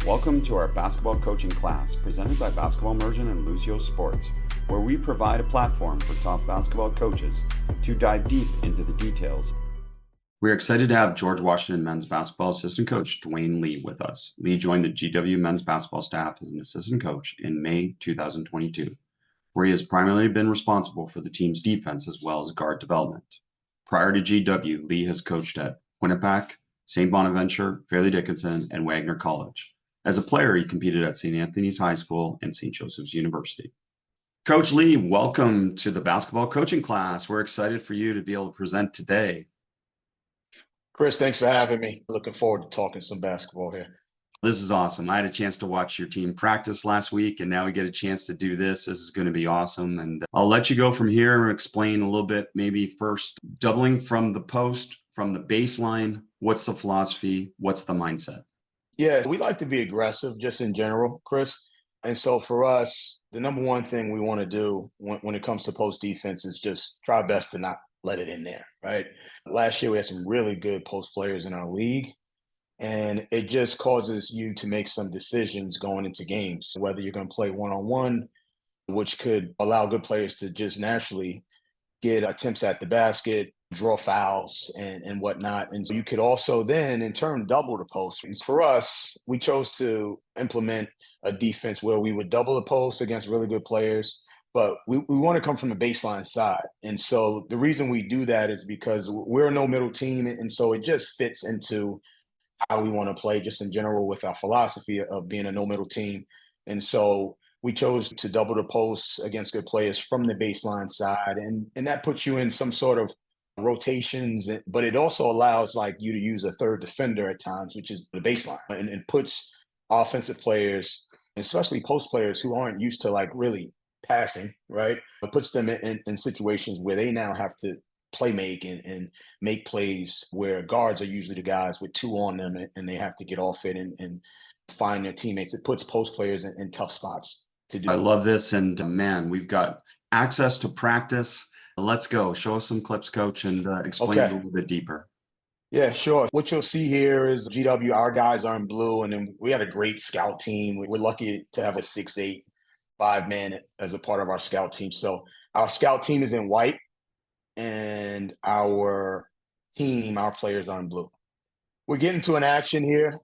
Welcome to our basketball coaching class presented by Basketball Immersion and Luceo Sports, where we provide a platform for top basketball coaches to dive deep into the details. We're excited to have George Washington men's basketball assistant coach Dwayne Lee with us. Lee joined the GW men's basketball staff as an assistant coach in May 2022, where he has primarily been responsible for the team's defense as well as guard development. Prior to GW, Lee has coached at Quinnipiac, St. Bonaventure, Fairleigh Dickinson, and Wagner College. As a player, he competed at St. Anthony's High School and St. Joseph's University. Coach Lee, welcome to the basketball coaching class. We're excited for you to be able to present today. Chris, thanks for having me. Looking forward to talking some basketball here. This is awesome. I had a chance to watch your team practice last week, and now we get a chance to do this. This is going to be awesome. And I'll let you go from here and explain a little bit, maybe first, doubling from the post, from the baseline. What's the philosophy? What's the mindset? Yeah, we like to be aggressive just in general, Chris. And so for us, the number one thing we want to do when it comes to post defense is just try our best to not let it in there, right? Last year, we had some really good post players in our league. And it just causes you to make some decisions going into games, whether you're going to play one-on-one, which could allow good players to just naturally get attempts at the basket, draw fouls and whatnot. And so you could also then in turn double the post. And for us, we chose to implement a defense where we would double the post against really good players, but we want to come from the baseline side. And so the reason we do that is because we're a no middle team. And so it just fits into how we want to play just in general with our philosophy of being a no middle team. And so we chose to double the posts against good players from the baseline side. And that puts you in some sort of rotations, but it also allows like you to use a third defender at times, which is the baseline, and puts offensive players, especially post players who aren't used to like really passing, right? It puts them in situations where they now have to play make and make plays where guards are usually the guys with two on them and they have to get off it and find their teammates. It puts post players in tough spots to do. I love this. And man, we've got access to practice. Let's go. Show us some clips, Coach, and explain it a little bit deeper. Yeah, sure. What you'll see here is GW, our guys are in blue, and then we had a great scout team. We're lucky to have a 6'8", 5-man as a part of our scout team. So our scout team is in white, and our players are in blue. We're getting to an action here,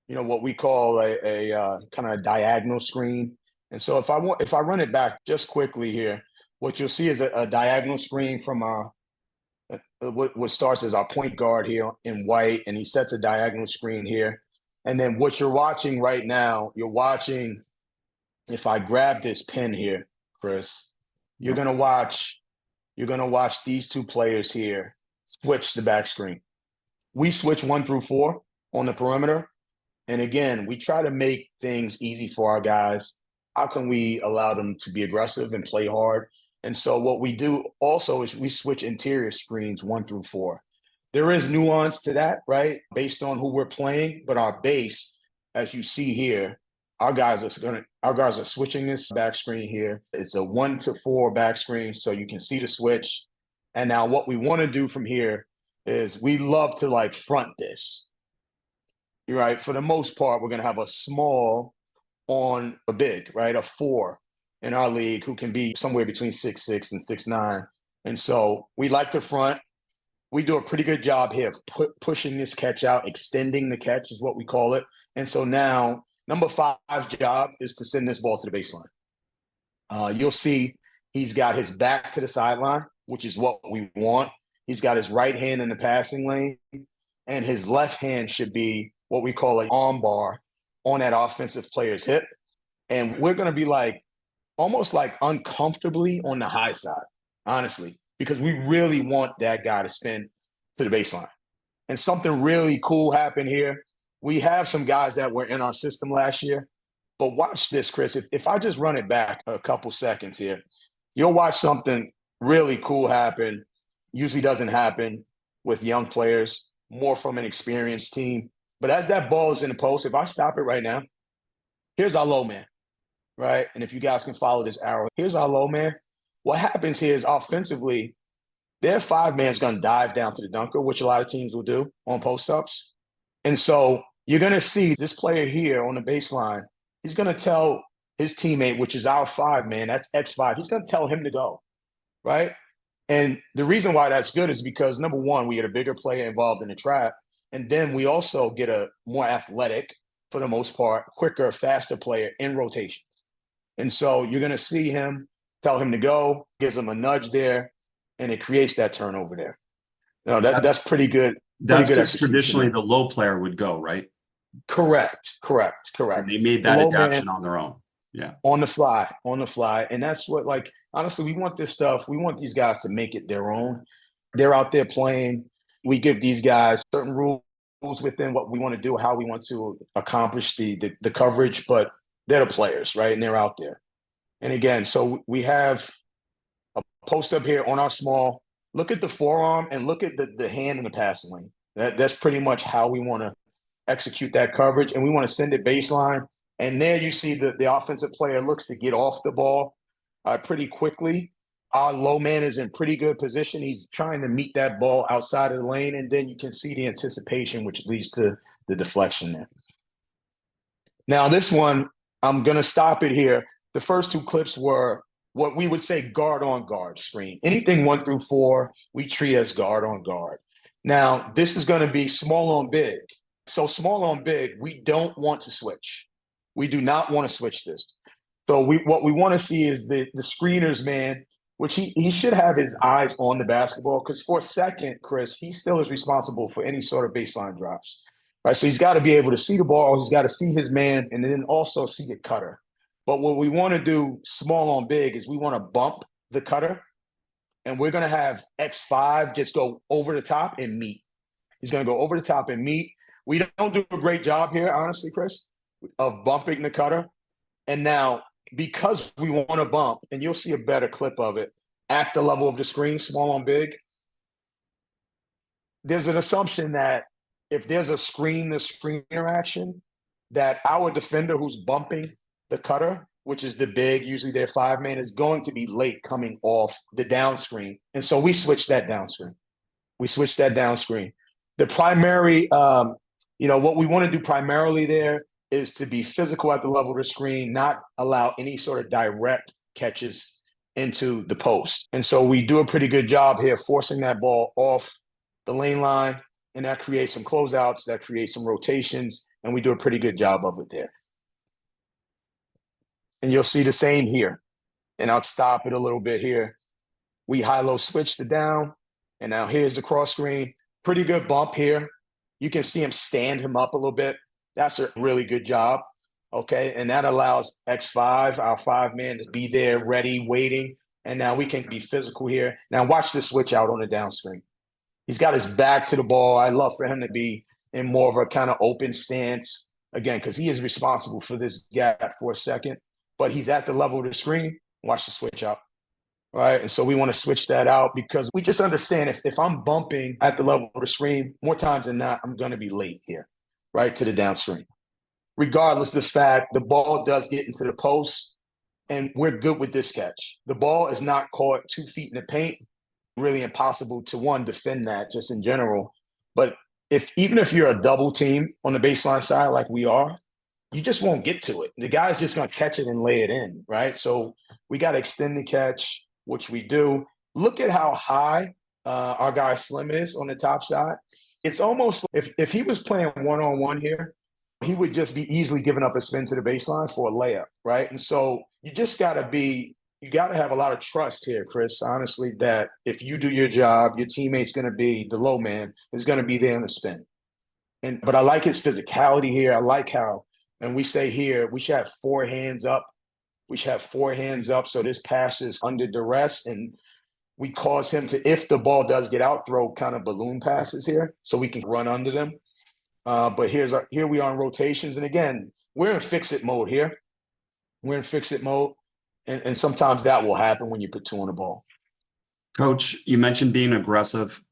what we call a kind of diagonal screen. And so if I run it back just quickly here, what you'll see is a diagonal screen from our what starts as our point guard here in white, and he sets a diagonal screen here. And then what you're watching right now, if I grab this pen here, Chris, you're gonna watch these two players here switch the back screen. We switch 1 through 4 on the perimeter. And again, we try to make things easy for our guys. How can we allow them to be aggressive and play hard? And so what we do also is we switch interior screens 1 through 4. There is nuance to that, right? Based on who we're playing, but our base, as you see here, our guys are switching this back screen here. It's a 1 to 4 back screen, so you can see the switch. And now what we want to do from here is we love to like front this. Right? For the most part, we're going to have a small on a big, right? A 4 in our league who can be somewhere between 6'6" and 6'9". And so we like to front. We do a pretty good job here of pushing this catch out, extending the catch is what we call it. And so now number 5's job is to send this ball to the baseline. You'll see he's got his back to the sideline, which is what we want. He's got his right hand in the passing lane, and his left hand should be what we call an arm bar on that offensive player's hip. And we're going to be like almost like uncomfortably on the high side, honestly, because we really want that guy to spin to the baseline. And something really cool happened here. We have some guys that were in our system last year, but watch this, Chris. If I just run it back a couple seconds here, you'll watch something really cool happen. Usually doesn't happen with young players, more from an experienced team. But as that ball is in the post, if I stop it right now, here's our low man, right? And if you guys can follow this arrow, here's our low man. What happens here is offensively, their 5-man's going to dive down to the dunker, which a lot of teams will do on post-ups. And so you're going to see this player here on the baseline. He's going to tell his teammate, which is our 5 man, that's X5. He's going to tell him to go, right? And the reason why that's good is because, number one, we get a bigger player involved in the trap. And then we also get a more athletic, for the most part, quicker, faster player in rotations. And so you're going to see him tell him to go, gives him a nudge there, and it creates that turnover there. No, that's pretty good. That's because traditionally the low player would go, right? Correct. And they made that adaptation on their own. Yeah. On the fly. And that's what, like, honestly, we want this stuff. We want these guys to make it their own. They're out there playing. We give these guys certain rules within what we want to do, how we want to accomplish the coverage, but they're the players, right? And they're out there. And again, so we have a post up here on our small. Look at the forearm and look at the hand in the passing lane. That's pretty much how we want to execute that coverage. And we want to send it baseline. And there you see the offensive player looks to get off the ball pretty quickly. Our low man is in pretty good position. He's trying to meet that ball outside of the lane. And then you can see the anticipation, which leads to the deflection there. Now, this one, I'm going to stop it here. The first 2 clips were what we would say guard on guard screen. Anything 1 through 4, we treat as guard on guard. Now, this is going to be small on big. So small on big, we don't want to switch. We do not want to switch this. So what we want to see is the screener's man, which he should have his eyes on the basketball, because for a second, Chris, he still is responsible for any sort of baseline drops. Right? So he's got to be able to see the ball, he's got to see his man, and then also see the cutter. But what we want to do small on big is we want to bump the cutter, and we're going to have X5 just go over the top and meet. He's going to go over the top and meet. We don't do a great job here, honestly, Chris, of bumping the cutter. And now, because we want to bump, and you'll see a better clip of it at the level of the screen, small on big, there's an assumption that if there's a screen interaction, that our defender who's bumping the cutter, which is the big, usually their 5 man, is going to be late coming off the down screen. And so we switch that down screen. The primary, what we want to do primarily there is to be physical at the level of the screen, not allow any sort of direct catches into the post. And so we do a pretty good job here forcing that ball off the lane line, and that creates some closeouts, that creates some rotations, and we do a pretty good job of it there. And you'll see the same here. And I'll stop it a little bit here. We high-low switch the down, and now here's the cross screen. Pretty good bump here. You can see him stand him up a little bit. That's a really good job, okay? And that allows X5, our 5 man, to be there, ready, waiting. And now we can be physical here. Now watch the switch out on the down screen. He's got his back to the ball. I love for him to be in more of a kind of open stance, again, because he is responsible for this gap for a second. But he's at the level of the screen. Watch the switch out. All right. And so we want to switch that out because we just understand if I'm bumping at the level of the screen, more times than not, I'm going to be late here, right, to the down screen. Regardless of the fact, the ball does get into the post, and we're good with this catch. The ball is not caught 2 feet in the paint. Really impossible to, one, defend that just in general. But even if you're a double team on the baseline side like we are, you just won't get to it. The guy's just going to catch it and lay it in, right? So we got to extend the catch, which we do. Look at how high our guy Slim is on the top side. It's almost if he was playing one-on-one here, he would just be easily giving up a spin to the baseline for a layup, right? And so you just got to have a lot of trust here, Chris, honestly, that if you do your job, your teammate's going to be, the low man is going to be there in the spin. But I like his physicality here. I like how, and we say here, we should have 4 hands up. We should have 4 hands up so this pass is under duress, and we cause him to, if the ball does get out, throw kind of balloon passes here so we can run under them. But here we are in rotations. And again, we're in fix-it mode here. We're in fix-it mode. And sometimes that will happen when you put 2 on the ball. Coach, you mentioned being aggressive.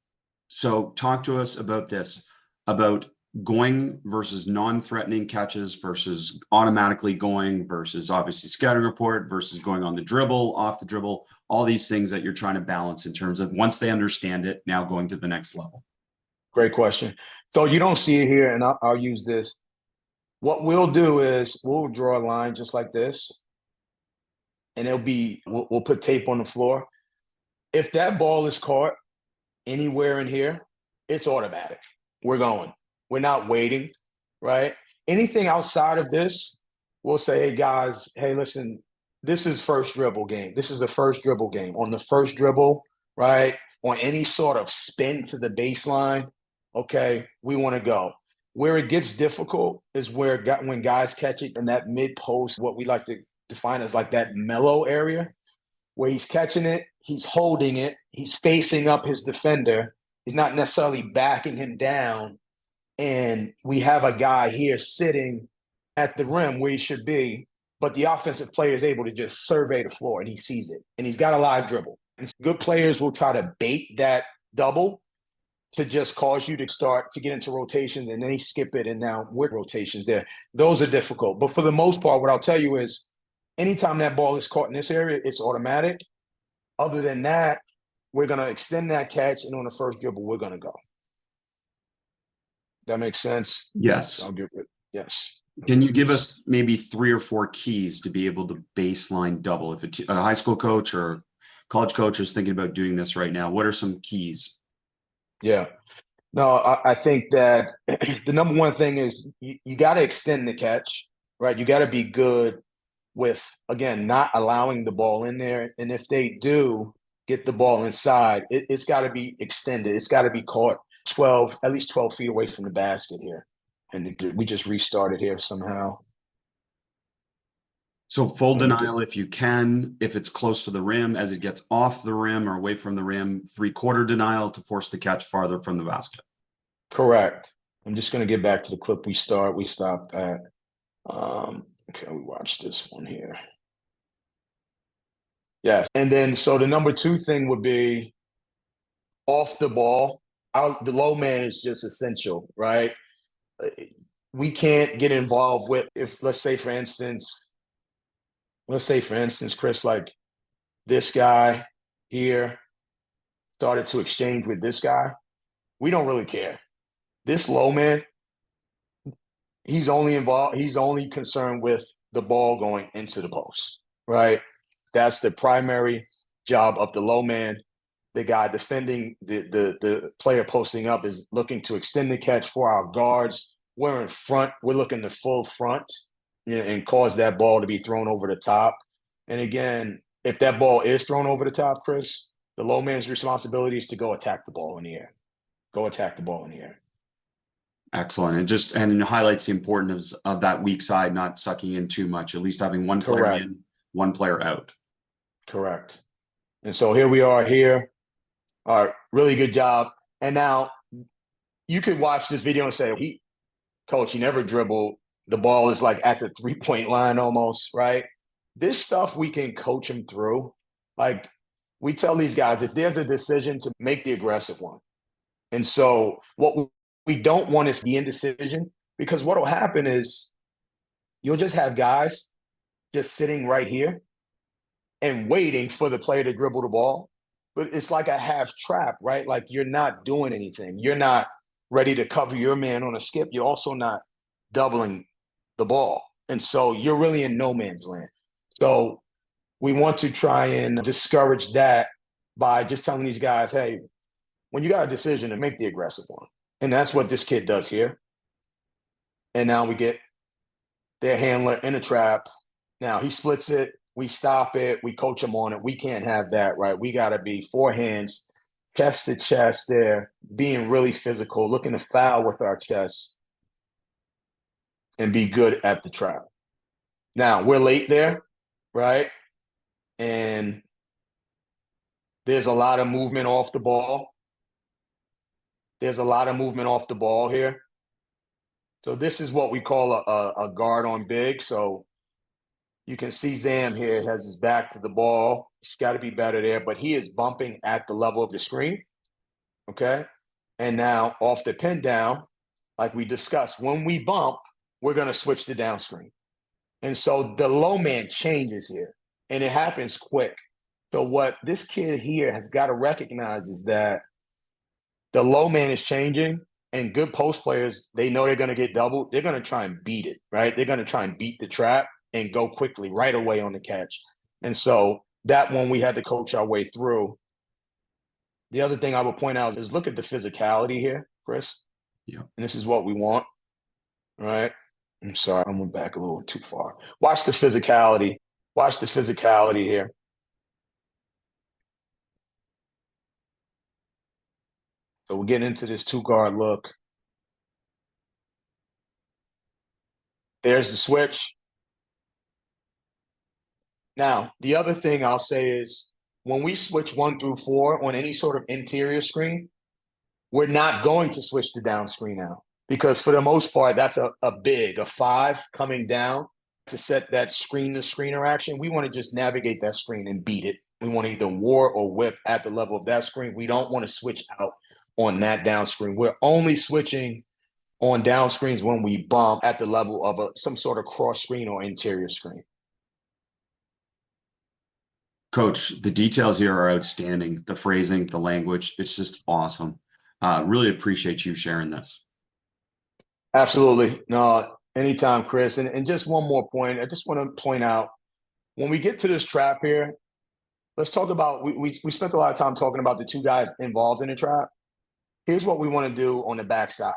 So talk to us about this, about going versus non-threatening catches versus automatically going versus obviously scouting report versus going on the dribble, off the dribble, all these things that you're trying to balance in terms of once they understand it, now going to the next level. Great question. So you don't see it here, and I'll use this. What we'll do is we'll draw a line just like this, and we'll put tape on the floor. If that ball is caught anywhere in here, it's automatic. We're going. We're not waiting, right? Anything outside of this, we'll say, hey, guys, hey, listen, this is first dribble game. This is the first dribble game. On the first dribble, right, on any sort of spin to the baseline, okay, we want to go. Where it gets difficult is when guys catch it in that mid post, what we like to define as like that mellow area, where he's catching it, he's holding it, he's facing up his defender, he's not necessarily backing him down. And we have a guy here sitting at the rim where he should be, but the offensive player is able to just survey the floor and he sees it. And he's got a live dribble. And good players will try to bait that double to just cause you to start to get into rotations, and then he skip it, and now with rotations there. Those are difficult. But for the most part, what I'll tell you is anytime that ball is caught in this area, it's automatic. Other than that, we're going to extend that catch, and on the first dribble, we're going to go. That makes sense? Yes. I'll give it. Yes. Can you give us maybe 3 or 4 keys to be able to baseline double? If a high school coach or college coach is thinking about doing this right now, what are some keys? Yeah. No, I think that the number one thing is you got to extend the catch, right? You got to be good with, again, not allowing the ball in there. And if they do get the ball inside, it's got to be extended. It's got to be caught at least 12 feet away from the basket here. And we just restarted here somehow. So full denial if you can, if it's close to the rim. As it gets off the rim or away from the rim, 3/4 denial to force the catch farther from the basket. Correct. I'm just going to get back to the clip we stopped at. Okay, we watched this one here. Yes. And then, so the number 2 thing would be off the ball. The low man is just essential, right? We can't get involved with, if let's say for instance, Chris, like this guy here started to exchange with this guy. We don't really care. This low man, he's only concerned with the ball going into the post, right? That's the primary job of the low man. The guy defending, the player posting up is looking to extend the catch for our guards. We're in front. We're looking to full front and cause that ball to be thrown over the top. And again, if that ball is thrown over the top, Chris, the low man's responsibility is to go attack the ball in the air. Go attack the ball in the air. Excellent. And it highlights the importance of that weak side not sucking in too much, at least having one player in, one player out. Correct. And so here we are here. All right, really good job. And now you could watch this video and say, Coach, he never dribbled. The ball is like at the 3-point line almost, right? This stuff we can coach him through. Like we tell these guys, if there's a decision, to make the aggressive one. And so what we don't want is the indecision, because what will happen is you'll just have guys just sitting right here and waiting for the player to dribble the ball. But it's like a half trap, right? Like you're not doing anything. You're not ready to cover your man on a skip. You're also not doubling the ball. And so you're really in no man's land. So we want to try and discourage that by just telling these guys, hey, when you got a decision, to make the aggressive one. And that's what this kid does here. And now we get their handler in a trap. Now he splits it. We stop it. We coach him on it. We can't have that, right? We got to be 4 hands, chest to chest there, being really physical, looking to foul with our chest and be good at the trap. Now, we're late there, right? And there's a lot of movement off the ball. There's a lot of movement off the ball here. So this is what we call a guard on big. So you can see Zam here has his back to the ball. He's got to be better there, but he is bumping at the level of the screen, okay? And now off the pin down, like we discussed, when we bump, we're going to switch to down screen. And so the low man changes here, and it happens quick. So what this kid here has got to recognize is that the low man is changing, And good post players, they know they're going to get doubled. They're going to try and beat it, right? They're going to try and beat the trap and go quickly right away on the catch. And so that one we had to coach our way through. The other thing I would point out is look at the physicality here, Chris. Yeah. And this is what we want, right? I'm sorry, I went back a little too far. Watch the physicality. Watch the physicality here. So we're getting into this two-guard look. There's the switch. Now, the other thing I'll say is when we switch 1 through 4 on any sort of interior screen, we're not going to switch to down screen now because for the most part, that's a 5 coming down to set that screen-to-screen interaction. We want to just navigate that screen and beat it. We want to either war or whip at the level of that screen. We don't want to switch out on that down screen. We're only switching on down screens when we bump at the level of some sort of cross screen or interior screen. Coach, the details here are outstanding. The phrasing, the language, it's just awesome. Really appreciate you sharing this. Absolutely. No, anytime, Chris. And just one more point. I just want to point out, when we get to this trap here, let's talk about, we spent a lot of time talking about the two guys involved in the trap. Here's what we want to do on the backside.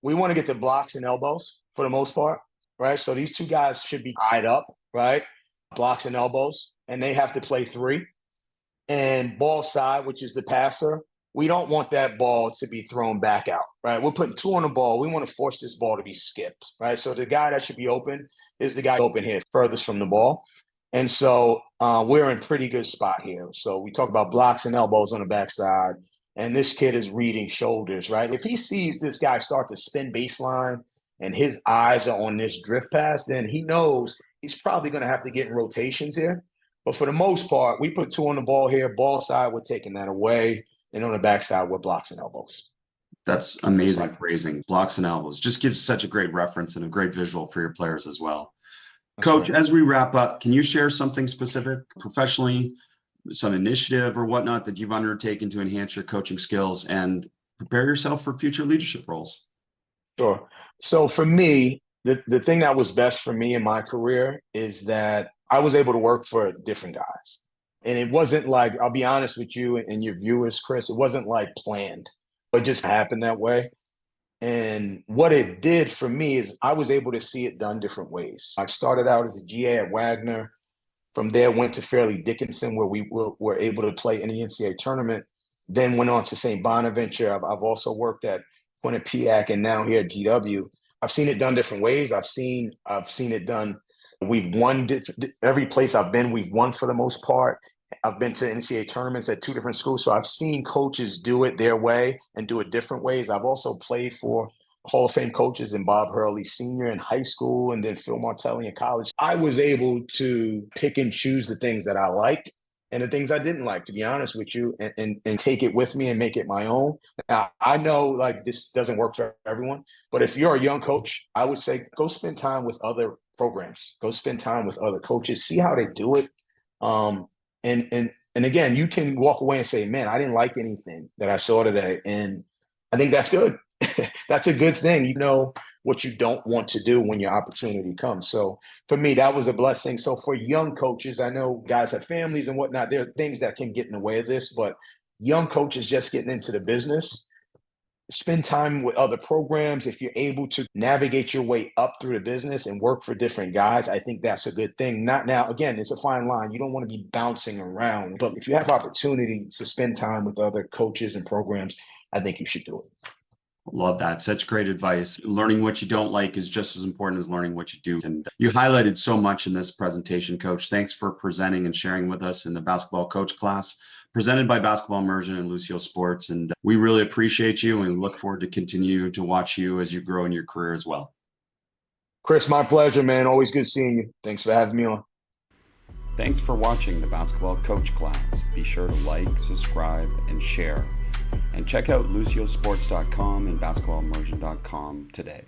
We want to get to blocks and elbows for the most part, right? So these two guys should be eyed up, right? Blocks and elbows, and they have to play 3. And ball side, which is the passer, we don't want that ball to be thrown back out, right? We're putting 2 on the ball. We want to force this ball to be skipped, right? So the guy that should be open is the guy open here, furthest from the ball. And so we're in pretty good spot here. So we talk about blocks and elbows on the backside, and this kid is reading shoulders, right? If he sees this guy start to spin baseline and his eyes are on this drift pass, then he knows he's probably going to have to get in rotations here. But for the most part, we put 2 on the ball here. Ball side, we're taking that away. And on the backside, we're blocks and elbows. That's amazing phrasing. Blocks and elbows just gives such a great reference and a great visual for your players as well. That's Coach, right. As we wrap up, can you share something specific professionally, some initiative or whatnot that you've undertaken to enhance your coaching skills and prepare yourself for future leadership roles? Sure. So for me, the thing that was best for me in my career is that I was able to work for different guys. And it wasn't like, I'll be honest with you and your viewers, Chris, it wasn't like planned. It just happened that way. And what it did for me is I was able to see it done different ways. I started out as a GA at Wagner. From there, went to Fairleigh Dickinson, where we were able to play in the NCAA tournament. Then went on to St. Bonaventure. I've also worked at Quinnipiac and now here at GW. I've seen it done different ways. I've seen it done. We've won every place I've been. We've won for the most part. I've been to NCAA tournaments at 2 different schools. So I've seen coaches do it their way and do it different ways. I've also played for Hall of Fame coaches in Bob Hurley Sr. in high school and then Phil Martelli in college. I was able to pick and choose the things that I like and the things I didn't like, to be honest with you, and take it with me and make it my own. Now, I know like this doesn't work for everyone, but if you're a young coach, I would say go spend time with other programs, go spend time with other coaches, see how they do it. And again, you can walk away and say, man, I didn't like anything that I saw today. And I think that's good. That's a good thing. You know what you don't want to do when your opportunity comes. So for me, that was a blessing. So for young coaches, I know guys have families and whatnot. There are things that can get in the way of this, but young coaches just getting into the business, spend time with other programs. If you're able to navigate your way up through the business and work for different guys, I think that's a good thing. Not now, again, it's a fine line. You don't want to be bouncing around, but if you have opportunity to spend time with other coaches and programs, I think you should do it. Love that. Such great advice. Learning what you don't like is just as important as learning what you do. And you highlighted so much in this presentation, Coach. Thanks for presenting and sharing with us in the basketball coach class presented by Basketball Immersion and Luceo Sports. And we really appreciate you and we look forward to continue to watch you as you grow in your career as well. Chris, my pleasure, man. Always good seeing you. Thanks for having me on. Thanks for watching the basketball coach class. Be sure to like, subscribe, and share. And check out luceosports.com and basketballimmersion.com today.